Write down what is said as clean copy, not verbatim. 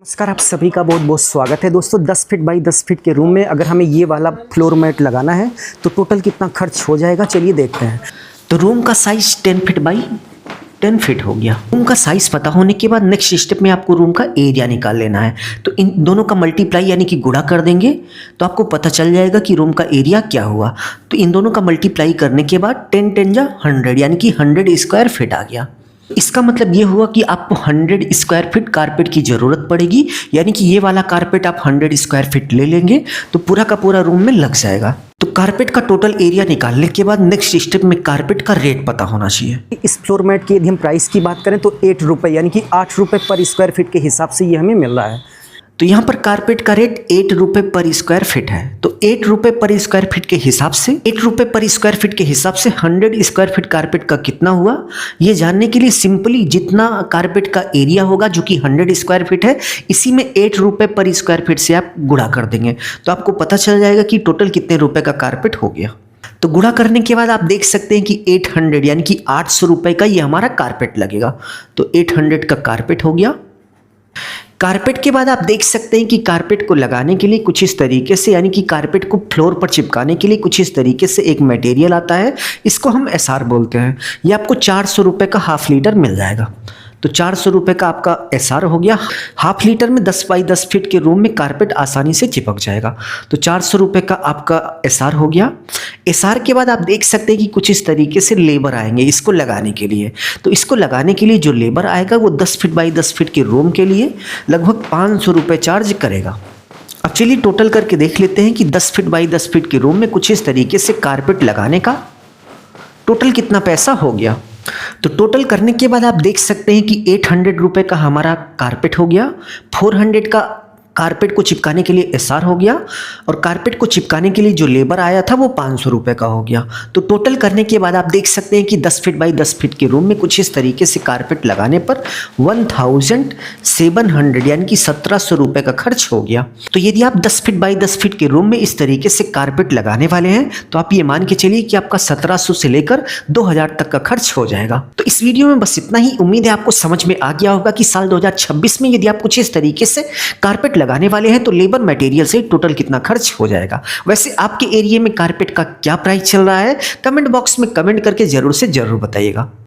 नमस्कार, आप सभी का बहुत बहुत स्वागत है दोस्तों। 10 फीट बाई 10 फीट के रूम में अगर हमें ये वाला फ्लोर मैट लगाना है तो टोटल कितना खर्च हो जाएगा, चलिए देखते हैं। तो रूम का साइज़ 10 फीट बाई 10 फीट हो गया। रूम का साइज़ पता होने के बाद नेक्स्ट स्टेप में आपको रूम का एरिया निकाल लेना है। तो इन दोनों का मल्टीप्लाई यानी कि गुणा कर देंगे तो आपको पता चल जाएगा कि रूम का एरिया क्या हुआ। तो इन दोनों का मल्टीप्लाई करने के बाद 10 10 जा 100 यानी कि 100 स्क्वायर फीट आ गया। इसका मतलब ये हुआ कि आपको 100 स्क्वायर फीट कारपेट की ज़रूरत पड़ेगी, यानी कि ये वाला कारपेट आप 100 स्क्वायर फीट ले लेंगे तो पूरा का पूरा रूम में लग जाएगा। तो कारपेट का टोटल एरिया निकालने के बाद नेक्स्ट स्टेप में कारपेट का रेट पता होना चाहिए। इस फ्लोर मैट की यदि हम प्राइस की बात करें तो 8 रुपये यानी कि 8 रुपये पर स्क्वायर फीट के हिसाब से ये हमें मिल रहा है। तो यहाँ पर कारपेट का रेट 8 रुपये पर स्क्वायर फीट है। तो 8 रुपये पर स्क्वायर फीट के हिसाब से 8 रुपये पर स्क्वायर फीट के हिसाब से 100 स्क्वायर फीट कारपेट का कितना हुआ, ये जानने के लिए सिंपली जितना कारपेट का एरिया होगा जो कि 100 स्क्वायर फीट है, इसी में 8 रुपये पर स्क्वायर फीट से आप गुणा कर देंगे तो आपको पता चल जाएगा कि टोटल कितने रुपए का कारपेट हो गया। तो गुणा करने के बाद आप देख सकते हैं कि 800 यानी कि 800 रुपये का ये हमारा कारपेट लगेगा। तो 800 का कारपेट हो गया। कारपेट के बाद आप देख सकते हैं कि कारपेट को लगाने के लिए कुछ इस तरीके से, यानी कि कारपेट को फ्लोर पर चिपकाने के लिए कुछ इस तरीके से एक मटेरियल आता है, इसको हम एसआर बोलते हैं। ये आपको 400 रुपये का हाफ लीटर मिल जाएगा। तो 400 रुपये का आपका एसआर हो गया। हाफ लीटर में 10 बाई 10 फीट के रूम में कारपेट आसानी से चिपक जाएगा। तो 400 रुपये का आपका एसआर हो गया। एसआर के बाद आप देख सकते हैं कि कुछ इस तरीके से लेबर आएंगे इसको लगाने के लिए। तो इसको लगाने के लिए जो लेबर आएगा वो 10 फीट बाई 10 फीट के रूम के लिए लगभग 500 रुपये चार्ज करेगा। अब चलिए टोटल करके देख लेते हैं कि 10 फीट बाई 10 फीट के रूम में कुछ इस तरीके से कारपेट लगाने का टोटल कितना पैसा हो गया। तो टोटल करने के बाद आप देख सकते हैं कि 800 रुपये का हमारा कारपेट हो गया, 400 का कारपेट को चिपकाने के लिए एसआर हो गया और कारपेट को चिपकाने के लिए जो लेबर आया था वो 500 रुपये का हो गया। तो टोटल करने के बाद आप देख सकते हैं कि 10 फीट बाई 10 फीट के रूम में कुछ इस तरीके से कारपेट लगाने पर 1700 यानी कि 1700 रुपये का खर्च हो गया। तो यदि आप 10 फीट बाई 10 फीट के रूम में इस तरीके से कारपेट लगाने वाले हैं तो आप ये मान के चलिए कि आपका 1700 से लेकर 2000 तक का खर्च हो जाएगा। तो इस वीडियो में बस इतना ही। उम्मीद है आपको समझ में आ गया होगा कि साल 2026 में यदि आप कुछ इस तरीके से कारपेट लगाने वाले हैं तो लेबर मटेरियल से टोटल कितना खर्च हो जाएगा। वैसे आपके एरिया में कारपेट का क्या प्राइस चल रहा है, कमेंट बॉक्स में कमेंट करके जरूर से जरूर बताइएगा।